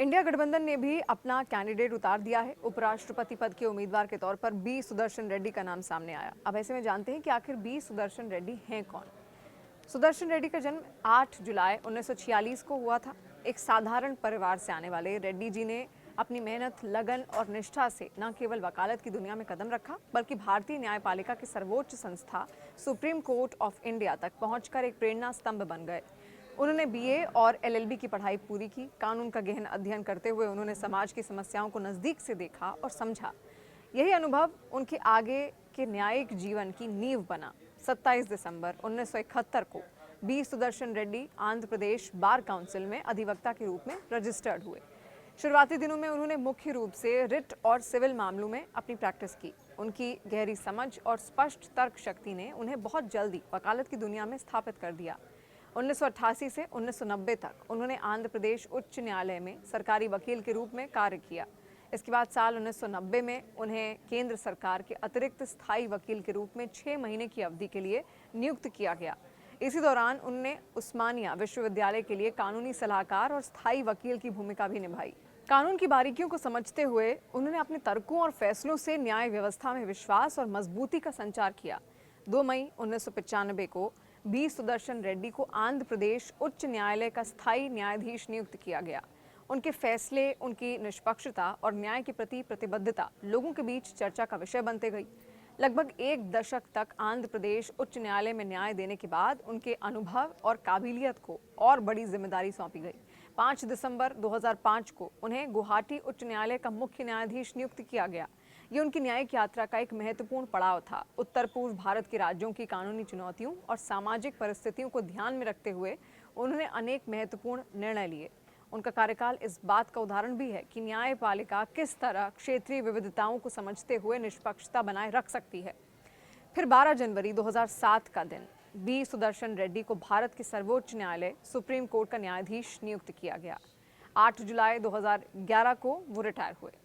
India गठबंधन ने भी अपना कैंडिडेट उतार दिया है। उपराष्ट्रपति पद के उम्मीदवार के तौर पर बी सुदर्शन रेड्डी का नाम सामने आया। अब ऐसे में जानते हैं कि आखिर बी सुदर्शन रेड्डी हैं कौन। सुदर्शन रेड्डी का जन्म 8 जुलाई 1946 को हुआ था। एक साधारण परिवार से आने वाले रेड्डी जी ने अपनी मेहनत, लगन और निष्ठा से न केवल वकालत की दुनिया में कदम रखा, बल्कि भारतीय न्यायपालिका की सर्वोच्च संस्था सुप्रीम कोर्ट ऑफ इंडिया तक पहुंचकर एक प्रेरणा स्तंभ बन गए। उन्होंने बीए और एलएलबी की पढ़ाई पूरी की। कानून का गहन अध्ययन करते हुए उन्होंने समाज की समस्याओं को नज़दीक से देखा और समझा। यही अनुभव उनके आगे के न्यायिक जीवन की नींव बना। 27 दिसंबर 1971 को B Sudarshan Reddy Andhra Pradesh bar council में अधिवक्ता के रूप में रजिस्टर्ड हुए। शुरुआती दिनों में उन्होंने मुख्य रूप से रिट और सिविल मामलों में अपनी प्रैक्टिस की। उनकी गहरी समझ और स्पष्ट तर्क शक्ति ने उन्हें बहुत जल्दी वकालत की दुनिया में स्थापित कर दिया। 1988 से 1990 तक उन्होंने आंध्र प्रदेश उच्च न्यायालय में सरकारी वकील के रूप में कार्य किया। इसके बाद साल 1990 में उन्हें केंद्र सरकार के अतिरिक्त स्थायी वकील के रूप में 6 महीने की अवधि के लिए नियुक्त किया गया। इसी दौरान उन्होंने उस्मानिया विश्वविद्यालय के लिए कानूनी सलाहकार और स्थायी वकील की भूमिका भी निभाई। कानून की बारीकियों को समझते हुए उन्होंने अपने तर्कों और फैसलों से न्याय व्यवस्था में विश्वास और मजबूती का संचार किया। 2 मई 1995 को बी सुदर्शन रेड्डी को आंध्र प्रदेश उच्च न्यायालय का स्थायी न्यायाधीश नियुक्त किया गया। उनके फैसले, उनकी निष्पक्षता और न्याय के प्रति प्रतिबद्धता लोगों के बीच चर्चा का विषय बनते गई। लगभग 1 दशक तक आंध्र प्रदेश उच्च न्यायालय में न्याय देने के बाद उनके अनुभव और काबिलियत को और बड़ी जिम्मेदारी सौंपी गई। 5 दिसंबर 2005 को उन्हें गुवाहाटी उच्च न्यायालय का मुख्य न्यायाधीश नियुक्त किया गया। ये उनकी न्यायिक यात्रा का एक महत्वपूर्ण पड़ाव था। उत्तर पूर्व भारत के राज्यों की कानूनी चुनौतियों और सामाजिक परिस्थितियों को ध्यान में रखते हुए उन्होंने अनेक महत्वपूर्ण निर्णय लिए। उनका कार्यकाल इस बात का उदाहरण भी है कि न्यायपालिका किस तरह क्षेत्रीय विविधताओं को समझते हुए निष्पक्षता बनाए रख सकती है। फिर 12 जनवरी 2007 का दिन बी सुदर्शन रेड्डी को भारत के सर्वोच्च न्यायालय सुप्रीम कोर्ट का न्यायाधीश नियुक्त किया गया। 8 जुलाई 2011 को वो रिटायर हुए।